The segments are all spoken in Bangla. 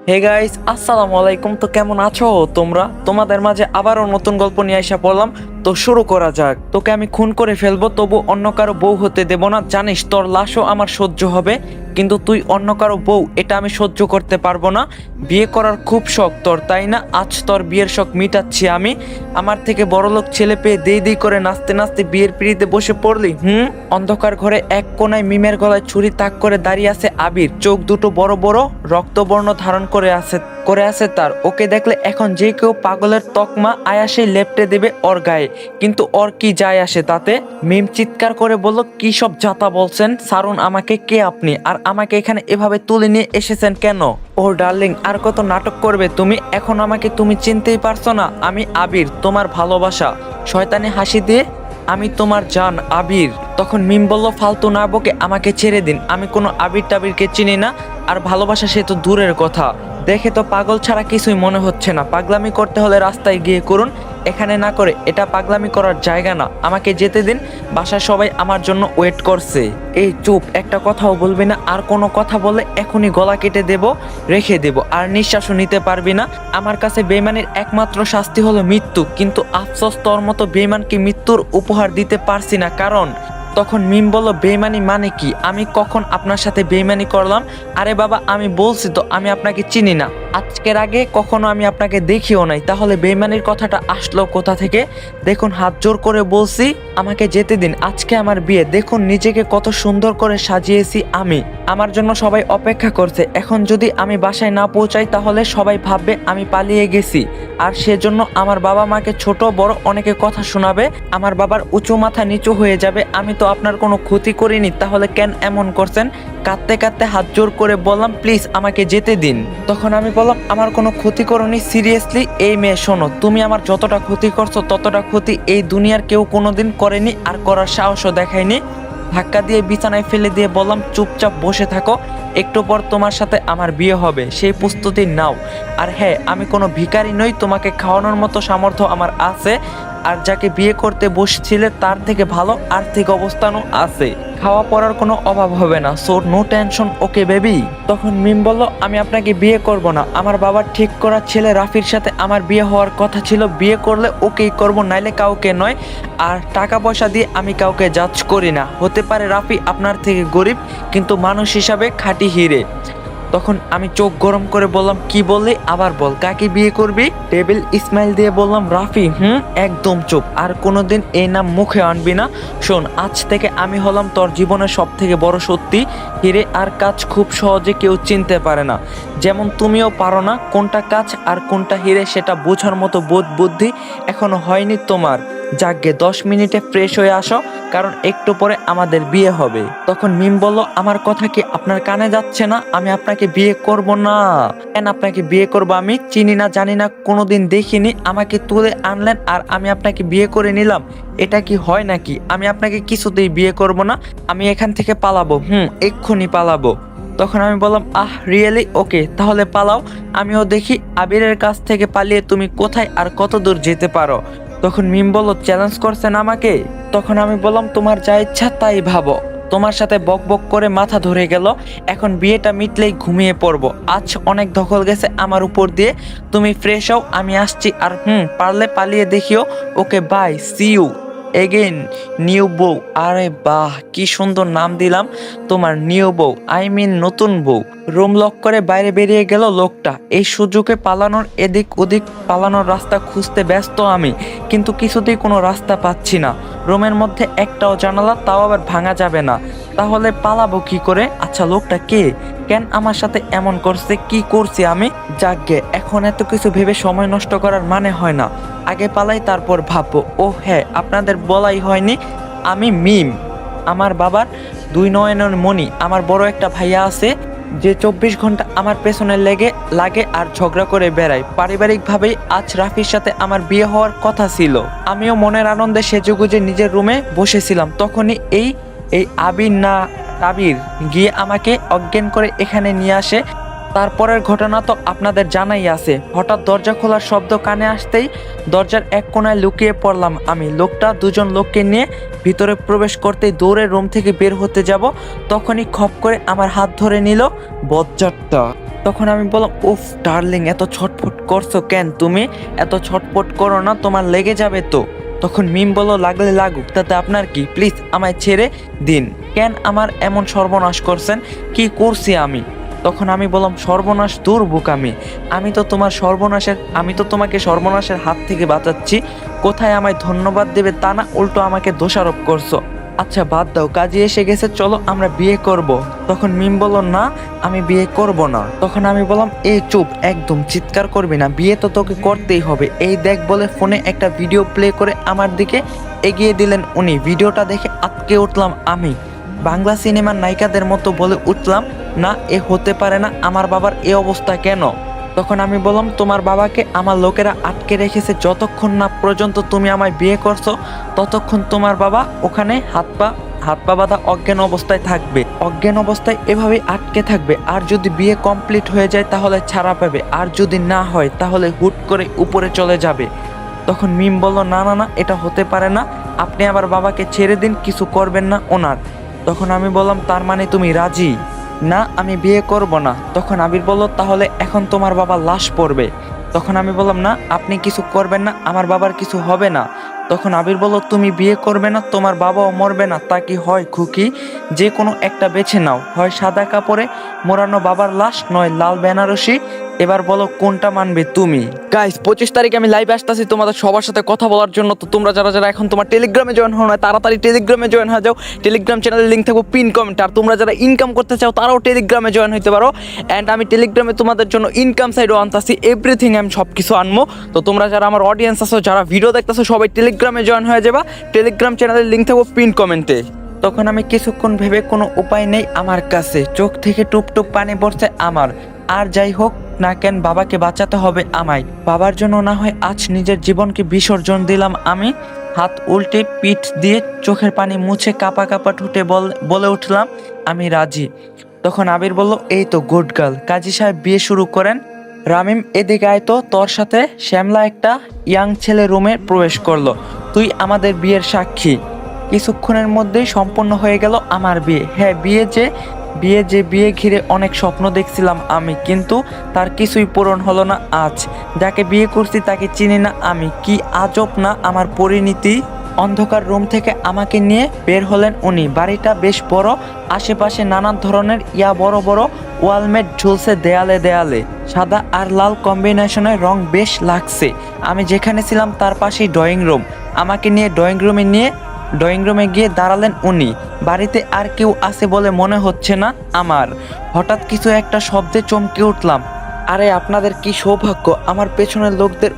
হে গাইস, আসসালামু আলাইকুম। তো কেমন আছো তোমরা? তোমাদের মাঝে আবারও নতুন গল্প নিয়ে এসে পড়লাম। তো শুরু করা যাক। তোকে আমি খুন করে ফেলবো, তবু অন্য কারো বউ হতে দেব না। জানিস তোর লাশও আমার সহ্য হবে, কিন্তু তুই অন্য কারো বউ, এটা আমি সহ্য করতে পারবো না। বিয়ে করার খুব শখ তোর, তাই না? আজ তোর বিয়ের শখ মিটাচ্ছি আমি। আমার থেকে বড়লোক ছেলে পেয়ে দেই দেই করে নাচতে নাচতে বিয়ের পিঁড়িতে বসে পড়লি। অন্ধকার ঘরে এক কোনায় মিমের গলায় ছুরি তাক করে দাঁড়িয়ে আছে আবির। চোখ দুটো বড় বড়, রক্তবর্ণ ধারণ করে আছে তার। ওকে দেখলে এখন যে কেউ পাগলের তকমা আয়াসে লেপটে দেবে ওর গায়ে, কিন্তু ওর কি যায় আসে তাতে? মিম চিৎকার করে বলল, কি সব যাতা বলছেন? সারুন আমাকে, কে আপনি? আর আমাকে এখানে এভাবে তুলে নিয়ে এসেছেন কেন? ও ডার্লিং, আর কত নাটক করবে তুমি? এখন আমাকে তুমি চিনতেই পারছো না? আমি আবির, তোমার ভালোবাসা। শয়তানি হাসি দিয়ে, আমি তোমার জান আবির। তখন মিম বলল, ফালতু না বকে আমাকে ছেড়ে দিন। আমি কোনো আবির টাবিরকে চিনি না, আর ভালোবাসা সে তো দূরের কথা। দেখে তো পাগল ছাড়া কিছুই মনে হচ্ছে না। পাগলামি করতে হলে রাস্তায় গিয়ে করুন, এখানে না করে। এটা পাগলামি করার জায়গা না। আমাকে যেতে দিন, বাসায় সবাই আমার জন্য ওয়েট করছে। এই চুপ, একটা কথাও বলবি না। আর কোনো কথা বলে এখনই গলা কেটে দেব, রেখে দেব, আর নিঃশ্বাসও নিতে পারবি না। আমার কাছে বেইমানির একমাত্র শাস্তি হলো মৃত্যু, কিন্তু আফসোস তোর মতো বেইমানকে মৃত্যুর উপহার দিতে পারছি না। কারণ তখন মিম বলল, বেইমানি মানে কি? আমি কখন আপনার সাথে বেইমানি করলাম? আরে বাবা, আমি বলছি তো আমি আপনাকে চিনি না। আজকের আগে কখনো আমি আপনাকে দেখিও নাই, তাহলে বেইমানির কথাটা আসলো কোথা থেকে? দেখুন, হাত জোর করে বলছি, আমাকে যেতে দিন। আজকে আমার বিয়ে, দেখুন নিজেকে কত সুন্দর করে সাজিয়েছি আমি। আমার জন্য সবাই অপেক্ষা করছে। এখন যদি আমি বাসায় না পৌঁছাই, তাহলে সবাই ভাববে আমি পালিয়ে গেছি, আর সেজন্য আমার বাবা মাকে ছোট বড় অনেকে কথা শোনাবে। আমার বাবার উঁচু মাথা নিচু হয়ে যাবে। আমি তো আপনার কোনো ক্ষতি করিনি, তাহলে কেন এমন করছেন? কাঁদতে কাঁদতে হাত জোর করে বললাম, প্লিজ আমাকে যেতে দিন। তখন আমি বললাম, আমার কোনো ক্ষতি করনি, সিরিয়াসলি। এই মেয়ে শোনো, তুমি আমার যতটা ক্ষতি করছো ততটা ক্ষতি এই দুনিয়ার কেউ কোনোদিন করেনি, আর করার সাহসও দেখায়নি। ধাক্কা দিয়ে বিছানায় ফেলে দিয়ে বললাম, চুপচাপ বসে থাকো, একটু পর তোমার সাথে আমার বিয়ে হবে, সেই প্রস্তুতি নাও। আর হ্যাঁ, আমি কোনো ভিখারি নই, তোমাকে খাওয়ানোর মতো সামর্থ্য আমার আছে। আর যাকে বিয়ে করতে বসছিলে তার থেকে ভালো আর্থিক অবস্থানও আছে, খাওয়া পড়ার কোনো অভাব হবে না। So no tension, okay baby. তখন মিম বলল, আমি আপনাকে বিয়ে করব না। আমার বাবার ঠিক করা ছেলে রাফির সাথে আমার বিয়ে হওয়ার কথা ছিল। বিয়ে করলে ওকেই করব, নাইলে কাউকে নয়। আর টাকা পয়সা দিয়ে আমি কাউকে জাজ করি না। হতে পারে রাফি আপনার থেকে গরিব, কিন্তু মানুষ হিসাবে খাঁটি হিরে। তখন আমি চোখ গরম করে বললাম, কি বললি? আবার বল, কাকে বিয়ে করবি? টেবিল স্মাইল দিয়ে বললাম, রাফি। একদম চুপ, আর কোনোদিন এই নাম মুখে আনবি না। শোন, আজ থেকে আমি হলাম তোর জীবনের সব থেকে বড় সত্যি। হিরে আর কাজ খুব সহজে কেউ চিনতে পারে না, যেমন তুমিও পারো না। কোনটা কাজ আর কোনটা হিরে সেটা বোঝার মতো বোধ বুদ্ধি এখনো হয়নি তোমার। যাকগে, 10 মিনিটে ফ্রেশ হয়ে আসো, কারণ একটু পরে আমাদের বিয়ে হবে। তখন মিম বলল, আমার কথা কি আপনার কানে যাচ্ছে না? আমি আপনাকে বিয়ে করব না। কেন আপনাকে বিয়ে করব? আমি চিনি না, জানি না, কোনোদিন দেখিনি। আমাকে তুলে আনলেন আর আমি আপনাকে বিয়ে করে নিলাম। এটা কি হয় নাকি? আমি আপনাকে কিছুতেই বিয়ে করব না। আমি এখান থেকে পালাবো, এক্ষুনি পালাবো। তখন আমি বললাম, আহ রিয়েলি? ওকে, তাহলে পালাও। আমিও দেখি আবিরের কাছ থেকে পালিয়ে তুমি কোথায় আর কত দূর যেতে পারো। তখন মিম বলল, চ্যালেঞ্জ করছেন আমাকে? তখন আমি বললাম, তোমার যা ইচ্ছা তাই ভাবো। তোমার সাথে বক বক করে মাথা ধরে গেল। এখন বিয়েটা মিটলেই ঘুমিয়ে পড়বো। আজ অনেক দখল গেছে আমার উপর দিয়ে। তুমি ফ্রেশ হও, আমি আসছি। আর পারলে পালিয়ে দেখিও। Okay, bye, see you again new বউ। আরে বাহ, কি সুন্দর নাম দিলাম তোমার, নিউ বউ, আই মিন নতুন বউ। রুম লক করে বাইরে বেরিয়ে গেল লোকটা। এই সুযোগে পালানোর, এদিক ওদিক পালানোর রাস্তা খুঁজতে ব্যস্ত আমি, কিন্তু কিছুতেই কোনো রাস্তা পাচ্ছি না। রুমের মধ্যে একটাও জানালা, তাও আবার ভাঙা যাবে না। তাহলে পালাবো কি করে? আচ্ছা, লোকটা কে? কেন আমার সাথে এমন করছে? কি করছি আমি? যাকগে, এখন এত কিছু ভেবে সময় নষ্ট করার মানে হয় না। আগে পালাই, তারপর ভাববো। ও হ্যাঁ, আপনাদের বলাই হয়নি, আমি মিম। আমার বাবার 2 নয়নের মণি। আমার বড় একটা ভাইয়া আছে, যে 24 ঘন্টা আমার পেছনে লাগে আর ঝগড়া করে বেড়ায়। পারিবারিকভাবেই আজ রাফির সাথে আমার বিয়ে হওয়ার কথা ছিল। আমিও মনের আনন্দে সেজেগুজে নিজের রুমে বসেছিলাম। তখনই এই আবির না আবির গিয়ে আমাকে অজ্ঞান করে এখানে নিয়ে আসে। তারপরের ঘটনা তো আপনাদের জানাই আছে। হঠাৎ দরজা খোলার শব্দ কানে আসতেই দরজার এক কোণায় লুকিয়ে পড়লাম আমি। লোকটা 2জন লোককে নিয়ে ভিতরে প্রবেশ করতেই দৌড়ে রুম থেকে বের হতে যাব, তখনই খপ করে আমার হাত ধরে নিল বজ্জাতটা। তখন আমি বললাম, উফ ডার্লিং, এত ছটফট করছো কেন তুমি? এত ছটফট করো না, তোমার লেগে যাবে তো। তখন মিম বলল, লাগলে লাগুক, তাতে আপনার কি, প্লিজ আমায় ছেড়ে দিন। কেন আমার এমন সর্বনাশ করছেন? কি করছি আমি? তখন আমি বললাম, সর্বনাশ দূর বোকামি, আমি তো তোমাকে সর্বনাশের হাত থেকে বাঁচাচ্ছি। কোথায় আমায় ধন্যবাদ দেবে তা না, উল্টো আমাকে দোষারোপ করছো। আচ্ছা বাদ দাও, কাজে এসে গেছে, চলো আমরা বিয়ে করব। তখন মিম বলল, না আমি বিয়ে করব না। তখন আমি বললাম, এই চুপ, একদম চিৎকার করবি না, বিয়ে তো তোকে করতেই হবে। এই দেখ বলে ফোনে একটা ভিডিও প্লে করে আমার দিকে এগিয়ে দিলেন উনি। ভিডিওটা দেখে আটকে উঠলাম আমি, বাংলা সিনেমার নায়িকাদের মতো বলে উঠলাম, না এ হতে পারে না, আমার বাবার এ অবস্থা কেন? তখন আমি বললাম, তোমার বাবাকে আমার লোকেরা আটকে রেখেছে, যতক্ষণ না পর্যন্ত তুমি আমায় বিয়ে করছো ততক্ষণ তোমার বাবা ওখানে হাত পা বাঁধা অজ্ঞান অবস্থায় থাকবে। অজ্ঞান অবস্থায় এভাবেই আটকে থাকবে। আর যদি বিয়ে কমপ্লিট হয়ে যায় তাহলে ছাড়া পাবে, আর যদি না হয় তাহলে হুট করে উপরে চলে যাবে। তখন মিম বলল, না না না, এটা হতে পারে না, আপনি আবার বাবাকে ছেড়ে দিন, কিছু করবেন না ওনার। তখন আমি বললাম, তার মানে তুমি রাজি? না আমি বিয়ে করব না। তখন আবির বলল, তাহলে এখন তোমার বাবার লাশ পড়বে। তখন আমি বললাম, না আপনি কিছু করবেন না, আমার বাবার কিছু হবে না। তখন আবির বলল, তুমি বিয়ে করবে না, তোমার বাবাও মরবে না, তা কি হয় খুকি? যে কোনো একটা বেছে নাও, হয় সাদা কাপড়ে মোড়ানো বাবার লাশ, নয় লাল বেনারসি। এবার বলো কোনটা মানবে তুমি? গাইস 25 তারিখে আমি লাইভে আসতেছি তোমাদের সবার সাথে কথা বলার জন্য। তো তোমরা যারা যারা এখন তোমার টেলিগ্রামে জয়েন হও না, তাড়াতাড়ি টেলিগ্রামে জয়েন হয়ে যাও। টেলিগ্রাম চ্যানেলের লিঙ্ক থাকবো পিন কমেন্ট। আর তোমরা যারা ইনকাম করতে চাও তারাও টেলিগ্রামে জয়েন হইতে পারো। অ্যান্ড আমি টেলিগ্রামে তোমাদের জন্য ইনকাম সাইডও আনতাছি, এভরিথিং আমি সব কিছু আনবো। তো তোমরা যারা আমার অডিয়েন্স আছো, যারা ভিডিও দেখতেছো, সবাই টেলিগ্রামে জয়েন হয়ে যাবা। টেলিগ্রাম চ্যানেলের লিঙ্ক থাকবো পিন কমেন্টে। তখন আমি কিছুক্ষণ ভেবে, কোনো উপায় নেই আমার কাছে, চোখ থেকে টুপ টুপ পানি পড়ছে আমার। আর যাই হোক না কেন, বাবাকে বাঁচাতে হবে আমায়। বাবার জন্য না হয় আজ নিজের জীবনকে বিসর্জন দিলাম আমি। হাত উল্টে পিঠ দিয়ে চোখের পানি মুছে কাপা কাপা ঠুটে বলে উঠলাম, আমি রাজি। তখন আবির বলল, এই তো গুড গার্ল, কাজী সাহেব বিয়ে শুরু করেন। রামিম এদিকে আয় তো, তোর সাথে শ্যামলা একটা ইয়াং ছেলে রুমে প্রবেশ করলো। তুই আমাদের বিয়ের সাক্ষী। কিছুক্ষণের মধ্যেই সম্পূর্ণ হয়ে গেল আমার বিয়ে। হ্যাঁ, বিয়ে ঘিরে অনেক স্বপ্ন দেখছিলাম আমি, কিন্তু তার কিছুই পূরণ হলো না আজ। যাকে বিয়ে করছি তাকে চিনি না আমি, কি আজব না আমার পরিণতি। অন্ধকার রুম থেকে আমাকে নিয়ে বের হলেন উনি। বাড়িটা বেশ বড়, আশেপাশে নানান ধরনের বড় বড় ওয়ালমেট ঝুলছে দেয়ালে দেয়ালে। সাদা আর লাল কম্বিনেশনের রং বেশ লাগছে। আমি যেখানে ছিলাম তার পাশেই ড্রয়িং রুম। আমাকে নিয়ে ড্রয়িং রুমে গিয়ে দাঁড়ালেন উনি। বাড়িতে আর কেউ আছে বলে মনে হচ্ছে না আমার। হঠাৎ কিছু একটা শব্দে চমকে উঠলাম। আরে আপনাদের কি সৌভাগ্য, আমার পেছনের লোকদের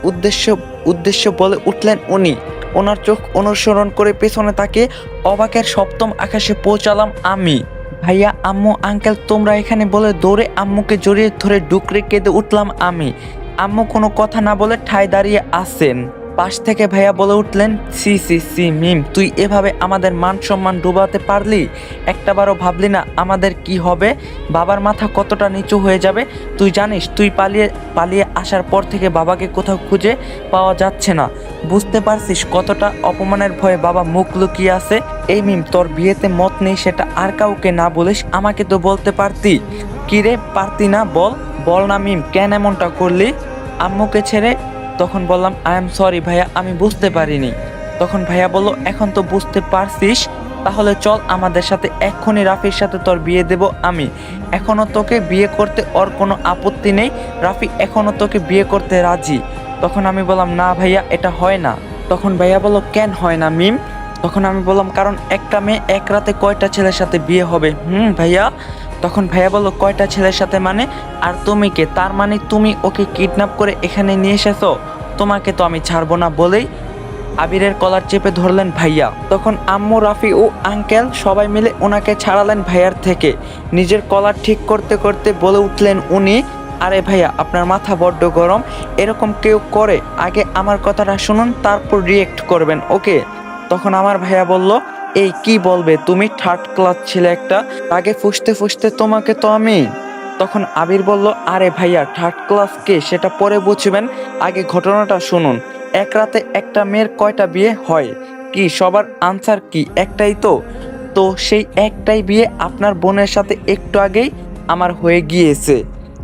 উদ্দেশ্য বলে উঠলেন উনি। ওনার চোখ অনুসরণ করে পেছনে তাকে অবাকের সপ্তম আকাশে পৌঁছালাম আমি। ভাইয়া, আম্মু, আঙ্কেল তোমরা এখানে বলে দৌড়ে আম্মুকে জড়িয়ে ধরে ডুকরে কেঁদে উঠলাম আমি। আম্মু কোনো কথা না বলে ঠায় দাঁড়িয়ে আছেন। পাশ থেকে ভাইয়া বলে উঠলেন, সি সি সি মিম, তুই এভাবে আমাদের মান সম্মান ডুবাতে পারলি? একটাবারও ভাবলি না আমাদের কি হবে? বাবার মাথা কতটা নিচু হয়ে যাবে তুই জানিস? তুই পালিয়ে আসার পর থেকে বাবাকে কোথাও খুঁজে পাওয়া যাচ্ছে না। বুঝতে পারছিস কতটা অপমানের ভয়ে বাবা মুখ লুকিয়ে আছে? এই মিম, তোর বিয়েতে মত নেই সেটা আর কাউকে না বলিস, আমাকে তো বলতে পারতি। কিরে পারতি না? বল না মিম, কেন এমনটা করলি আম্মুকে ছেড়ে? তখন বললাম, আই এম সরি ভাইয়া, আমি বুঝতে পারিনি। তখন ভাইয়া বলল, এখন তো বুঝতে পারছিস, তাহলে চল আমাদের সাথে, এক্ষুনি রাফির সাথে তোর বিয়ে দেব আমি। এখনো তোকে বিয়ে করতে ওর কোনো আপত্তি নেই, রাফি এখনো তোকে বিয়ে করতে রাজি। তখন আমি বললাম, না ভাইয়া, এটা হয় না। তখন ভাইয়া বলল, কেন হয় না মিম? তখন আমি বললাম, কারণ একটা মেয়ে এক রাতে কয়টা ছেলের সাথে বিয়ে হবে ভাইয়া? তখন ভাইয়া বলল, কয়টা ছেলের সাথে মানে? আর তুমি কে? তার মানে তুমি ওকে কিডন্যাপ করে এখানে নিয়ে এসেছো? তোমাকে তো আমি ছাড়বো না বলেই আবিরের কলার চেপে ধরলেন ভাইয়া। তখন আম্মু, রাফি ও আঙ্কেল সবাই মিলে ওনাকে ছাড়ালেন ভাইয়ার থেকে। নিজের কলার ঠিক করতে করতে বলে উঠলেন উনি, আরে ভাইয়া, আপনার মাথা বড্ড গরম, এরকম কেউ করে? আগে আমার কথাটা শুনুন, তারপর রিয়েক্ট করবেন, ওকে? তখন আমার ভাইয়া বলল, এই কি বলবে তুমি, থার্ড ক্লাস ছেলে একটা, আগে ফুসতে ফুসতে তোমাকে তো আমি। তখন আবির বলল, আরে ভাইয়া, থার্ড ক্লাস কে সেটা পরে বুঝবেন, আগে ঘটনাটা শুনুন। এক রাতে একটা মেয়ের কয়টা বিয়ে হয়? কি সবার আনসার কি একটাই? তো সেই একটাই বিয়ে আপনার বোনের সাথে একটু আগেই আমার হয়ে গিয়েছে।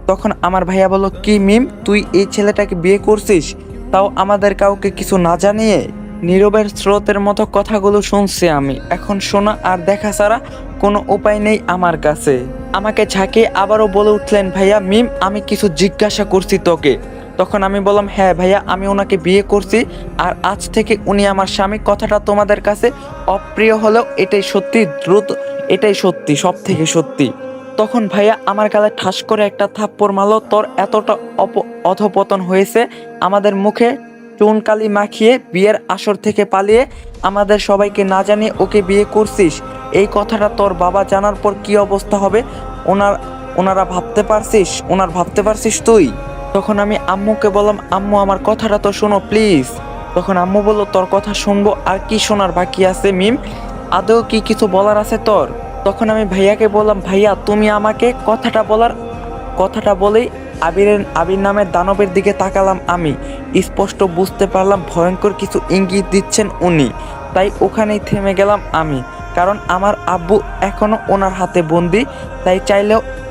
তখন আমার ভাইয়া বলল, কি মিম, তুই এই ছেলেটাকে বিয়ে করছিস, তাও আমাদের কাউকে কিছু না জানিয়ে? নীরবের স্রোতের মতো কথাগুলো শুনছি আমি। এখন শোনা আর দেখা ছাড়া কোনো উপায় নেই আমার কাছে। আমাকে ঝাঁকিয়ে আবারও বলে উঠলেন, ভাইয়া মিম, আমি কিছু জিজ্ঞাসা করছি তোকে। তখন আমি বললাম, হ্যাঁ ভাইয়া, আমি ওনাকে বিয়ে করছি আর আজ থেকে উনি আমার স্বামী। কথাটা তোমাদের কাছে অপ্রিয় হলেও এটাই সত্যি, দ্রুত এটাই সত্যি, সব থেকে সত্যি। তখন ভাইয়া আমার গালে ঠাস করে একটা থাপ্পড় মারলো। তোর এতটা অধপতন হয়েছে, আমাদের মুখে চুনকালি মাখিয়ে বিয়ের আসর থেকে পালিয়ে আমাদের সবাইকে না জানিয়ে ওকে বিয়ে করছিস। এই কথাটা তোর বাবা জানার পর কি অবস্থা হবে ওনারা ভাবতে পারছিস তুই? তখন আমি আম্মুকে বললাম, আম্মু আমার কথাটা তো শোনো প্লিজ। তখন আম্মু বলল, তোর কথা শুনবো, আর কি শোনার বাকি আছে মিম? আদৌ কি কিছু বলার আছে তোর? তখন আমি ভাইয়াকে বললাম, ভাইয়া তুমি আমাকে কথাটা বলেই আবির নামের দানবের দিকে তাকালাম আমি। স্পষ্ট বুঝতে পারলাম ভয়ঙ্কর কিছু ইঙ্গিত দিচ্ছেন উনি। তাই ওখানেই থেমে গেলাম আমি, কারণ আমার আব্বু এখনো ওনার হাতে বন্দি। তাই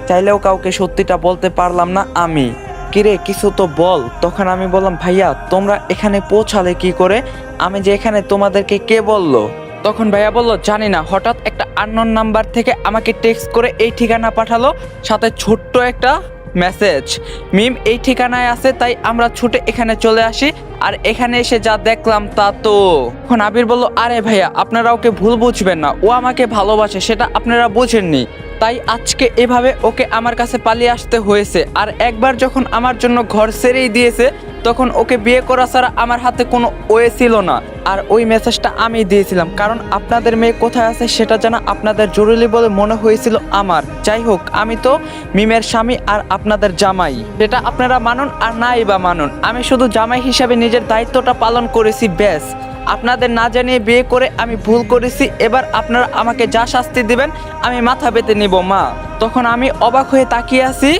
চাইলেও কাউকে সত্যিটা বলতে পারলাম না আমি। কিরে, কিছু তো বল। তখন আমি বললাম, ভাইয়া তোমরা এখানে পৌঁছালে কি করে? আমি যে এখানে, তোমাদেরকে কে বললো? তখন ভাইয়া বলল, জানি না, হঠাৎ একটা আননোন নাম্বার থেকে আমাকে টেক্সট করে এই ঠিকানা পাঠালো, সাথে ছোট্ট একটা মেসেজ, মিম এই ঠিকানায় আছে। তাই আমরা ছুটে এখানে চলে আসি, আর এখানে এসে যা দেখলাম তা তো। এখন আবির বলল, আরে ভাইয়া আপনারা ওকে ভুল বুঝবেন না, ও আমাকে ভালোবাসে, সেটা আপনারা বুঝেননি। তাই আজকে এভাবে ওকে আমার কাছে পালিয়ে আসতে হয়েছে। আর একবার যখন আমার জন্য ঘর ছেড়েই দিয়েছে, তখন ওকে বিয়ে করা ছাড়া আমার হাতে কোনো ওয়ে ছিল না। আর ওই মেসেজটা আমি দিয়েছিলাম, কারণ আপনাদের মেয়ে কোথায় আছে সেটা জানা আপনাদের জরুরি বলে মনে হয়েছিল আমার। যাই হোক, আমি তো মিমের স্বামী আর আপনাদের জামাই, সেটা আপনারা মানুন আর নাই বা মানুন, আমি শুধু জামাই হিসাবে নিজের দায়িত্বটা পালন করেছি, ব্যাস। আপনাদের না জানিয়ে বিয়ে করে আমি ভুল করেছি। এবার আপনারা আমাকে যা শাস্তি দিবেন আমি মাথা পেতে নিব মা। তখন আমি অবাক হয়ে তাকিয়ে আছি।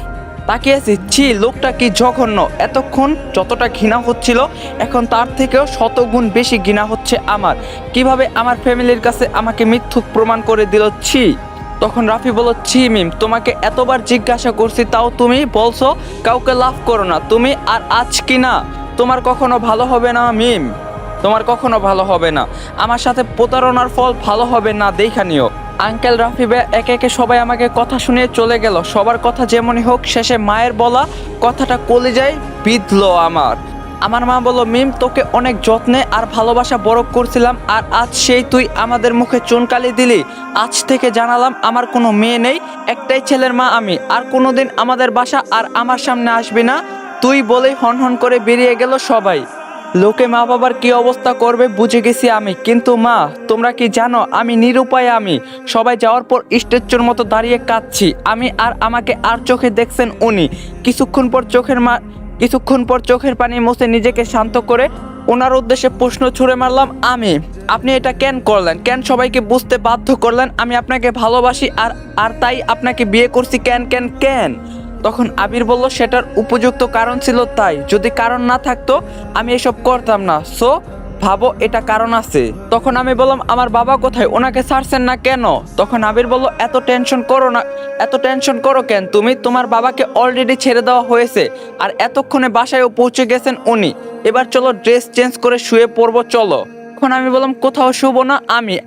ছি, লোকটা কি জঘন্য। এতক্ষণ যতটা ঘৃণা হচ্ছিল, এখন তার থেকেও শতগুণ বেশি ঘৃণা হচ্ছে আমার। কিভাবে আমার ফ্যামিলির কাছে আমাকে মিথ্যুক প্রমাণ করে দিল, ছি। তখন রাফি বলল, ছি মিম, তোমাকে এতবার জিজ্ঞাসা করছি, তাও তুমি বলছো কাউকে লাভ করো না তুমি। আর আজ কি না, তোমার কখনো ভালো হবে না মিম, তোমার কখনো ভালো হবে না। আমার সাথে প্রতারণার ফল ভালো হবে না, দেখা নিও। আঙ্কেল, রাফি ভাই একে একে সবাই আমাকে কথা শুনিয়ে চলে গেল। সবার কথা যেমনই হোক, শেষে মায়ের বলা কথাটা কলিজায় বিঁধলো আমার মা বলল, মিম তোকে অনেক যত্নে আর ভালোবাসা বড় করছিলাম, আর আজ সেই তুই আমাদের মুখে চুনকালি দিলি। আজ থেকে জানালাম আমার কোনো মেয়ে নেই, একটাই ছেলের মা আমি। আর কোনোদিন আমাদের বাসা আর আমার সামনে আসবি না তুই, বলেই হন করে বেরিয়ে গেল সবাই। লোকে মা বাবার কি অবস্থা করবে বুঝে গেছি আমি। কিন্তু মা, তোমরা কি জানো আমি নিরুপায়। আমি সবাই যাওয়ার পর স্ট্যাচুর মতো দাঁড়িয়ে কাঁদছি আমি। আর আমাকে আর চোখে দেখছেন উনি। কিছুক্ষণ পর চোখের পানি মুছে নিজেকে শান্ত করে ওনার উদ্দেশ্যে প্রশ্ন ছুড়ে মারলাম আমি, আপনি এটা কেন করলেন? কেন সবাইকে বুঝতে বাধ্য করলেন আমি আপনাকে ভালোবাসি, আর তাই আপনাকে বিয়ে করছি? কেন? তখন আবির বলল, সেটার উপযুক্ত কারণ ছিল, তাই যদি কারণ না থাকতো আমি এসব করতাম না। সো ভাবো এটা কারণ আছে। তখন আমি বললাম, আমার বাবা কোথায়, ওনাকে ছাড়ছেন না কেন? তখন আবির বলল, এত টেনশন করো কেন তুমি? তোমার বাবাকে অলরেডি ছেড়ে দেওয়া হয়েছে, আর এতক্ষণে বাসায়ও পৌঁছে গেছেন উনি। এবার চলো ড্রেস চেঞ্জ করে শুয়ে পড়বো, চলো। তখন আমি বললাম, কোথাও শুবো না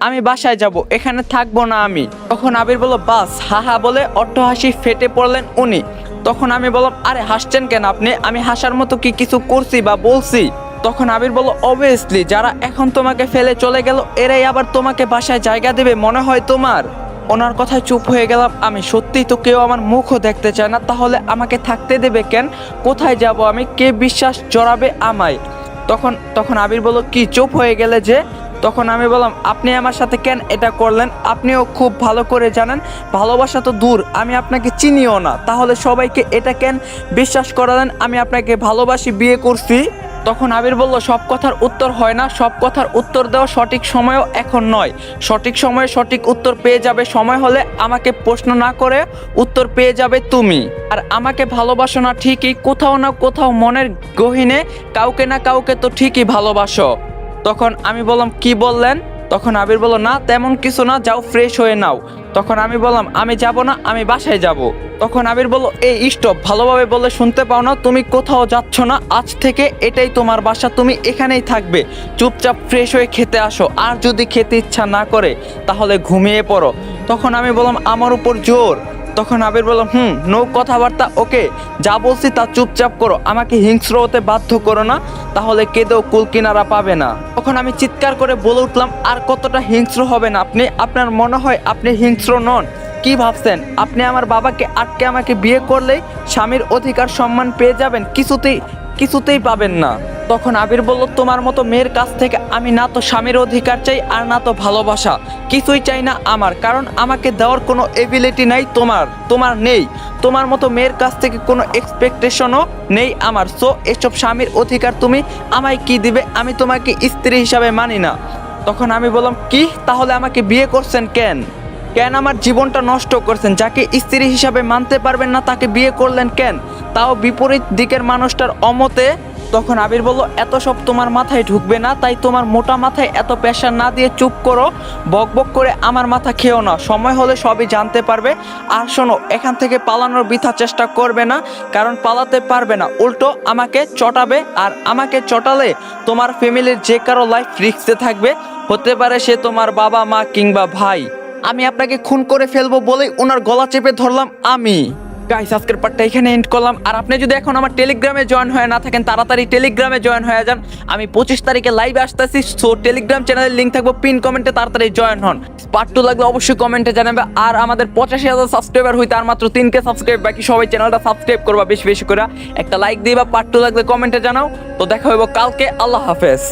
আমি বাসায় যাব, এখানে থাকবো না আমি। তখন আবির বলল, বাস, হা বলে অট্টহাসি ফেটে পড়লেন উনি। তখন আমি বললাম, আরে হাসছেন কেন আপনি? আমি হাসার মতো কি কিছু করছি বা বলছি? তখন আবির বলল, অবভিয়াসলি যারা এখন তোমাকে ফেলে চলে গেল, এরাই আবার তোমাকে বাসায় জায়গা দেবে মনে হয় তোমার? ওনার কথায় চুপ হয়ে গেলাম আমি। সত্যিই তো কেউ আমার মুখও দেখতে চায় না, তাহলে আমাকে থাকতে দেবে কেন? কোথায় যাব আমি? কে বিশ্বাস জড়াবে আমায়? তখন আবির বলল, কি চুপ হয়ে গেলে যে? তখন আমি বললাম, আপনি আমার সাথে কেন এটা করলেন? আপনিও খুব ভালো করে জানেন ভালোবাসা তো দূর, আমি আপনাকে চিনিও না, তাহলে সবাইকে এটা কেন বিশ্বাস করালেন আমি আপনাকে ভালোবাসি, বিয়ে করছি? তখন আবির বলল, সব কথার উত্তর হয় না, সব কথার উত্তর দেওয়া সঠিক সময়ও এখন নয়। সঠিক সময়ে সঠিক উত্তর পেয়ে যাবে, সময় হলে আমাকে প্রশ্ন না করে উত্তর পেয়ে যাবে তুমি। আর আমাকে ভালোবাসো না ঠিকই, কোথাও না কোথাও মনের গহীনে কাউকে না কাউকে তো ঠিকই ভালোবাসো। তখন আমি বললাম, কি বললেন? তখন আবির বলল, না তেমন কিছু না, যাও ফ্রেশ হয়ে নাও। তখন আমি বললাম আমি যাব না, আমি বাসায় যাব। তখন আবির বলল এই স্টপ, ভালোভাবে বলে শুনতে পাও না? তুমি কোথাও যাচ্ছ না, আজ থেকে এটাই তোমার বাসা, তুমি এখানেই থাকবে। চুপচাপ ফ্রেশ হয়ে খেতে আসো, আর যদি খেতে ইচ্ছা না করে তাহলে ঘুমিয়ে পড়ো। তখন আমি বললাম আমার উপর জোর? তখন আবির বললাম নো কথাবার্তা, ওকে যা বলছি তা চুপচাপ করো, আমাকে হিংস্র হতে বাধ্য করো না, তাহলে কেঁদেও কুল কিনারা পাবে না। তখন আমি চিৎকার করে বলে উঠলাম আর কতটা হিংস্র হবেন আপনি? আপনার মনে হয় আপনি হিংস্র নন? কি ভাবছেন আপনি আমার বাবাকে আটকে আমাকে বিয়ে করলেই স্বামীর অধিকার সম্মান পেয়ে যাবেন? কিছুতেই পাবেন না। তখন আবির বলল তোমার মতো মেয়ের কাছ থেকে আমি না তো স্বামীর অধিকার চাই আর না তো ভালোবাসা, কিছুই চাই না আমার, কারণ আমাকে দেওয়ার কোনো এবিলিটি নাই তোমার নেই। তোমার মতো মেয়ের কাছ থেকে কোনো এক্সপেকটেশনও নেই আমার। সো এসব স্বামীর অধিকার তুমি আমায় কি দিবে? আমি তোমাকে স্ত্রী হিসাবে মানি না। তখন আমি বললাম কি, তাহলে আমাকে বিয়ে করছেন কেন? আমার জীবনটা নষ্ট করছেন? যাকে স্ত্রী হিসাবে মানতে পারবেন না তাকে বিয়ে করলেন কেন, তাও বিপরীত দিকের মানুষটার অমতে? তখন আবির বলল এত সব তোমার মাথায় ঢুকবে না, তাই তোমার মোটা মাথায় এত প্রেশার না দিয়ে চুপ করো, বকবক করে আমার মাথা খেও না, সময় হলে সবই জানতে পারবে। আর শোনো, এখান থেকে পালানোর বৃথা চেষ্টা করবে না, কারণ পালাতে পারবে না, উল্টো আমাকে চটাবে, আর আমাকে চটালে তোমার ফ্যামিলির যে কারো লাইফ রিস্কে থাকবে, হতে পারে সে তোমার বাবা মা কিংবা ভাই। আমি আপনাকে খুন করে ফেলবো বলেই ওনার গলা চেপে ধরলাম আমি। গাইস, আজকের পার্টটা এখানে এন্ড করলাম। আর আপনি যদি এখন আমার টেলিগ্রামে জয়েন হয়ে না থাকেন, তাড়াতাড়ি টেলিগ্রামে জয়েন হয়ে যান। আমি 25 তারিখে লাইভে আসতেছি, সো টেলিগ্রাম চ্যানেলের লিঙ্ক থাকবে পিন কমেন্টে, তাড়াতাড়ি জয়েন হন। পার্ট 2 লাগলে অবশ্যই কমেন্টে জানাবে। আর আমাদের 85,000 সাবস্ক্রাইবার হইতে আর মাত্র 3K সাবস্ক্রাইব বাকি, সবাই চ্যানেলটা সাবস্ক্রাইব করবা বেশি বেশি করে, একটা লাইক দিবা, পার্ট 2 লাগলে কমেন্টে জানাও। তো দেখা হইব কালকে, আল্লাহ হাফেজ।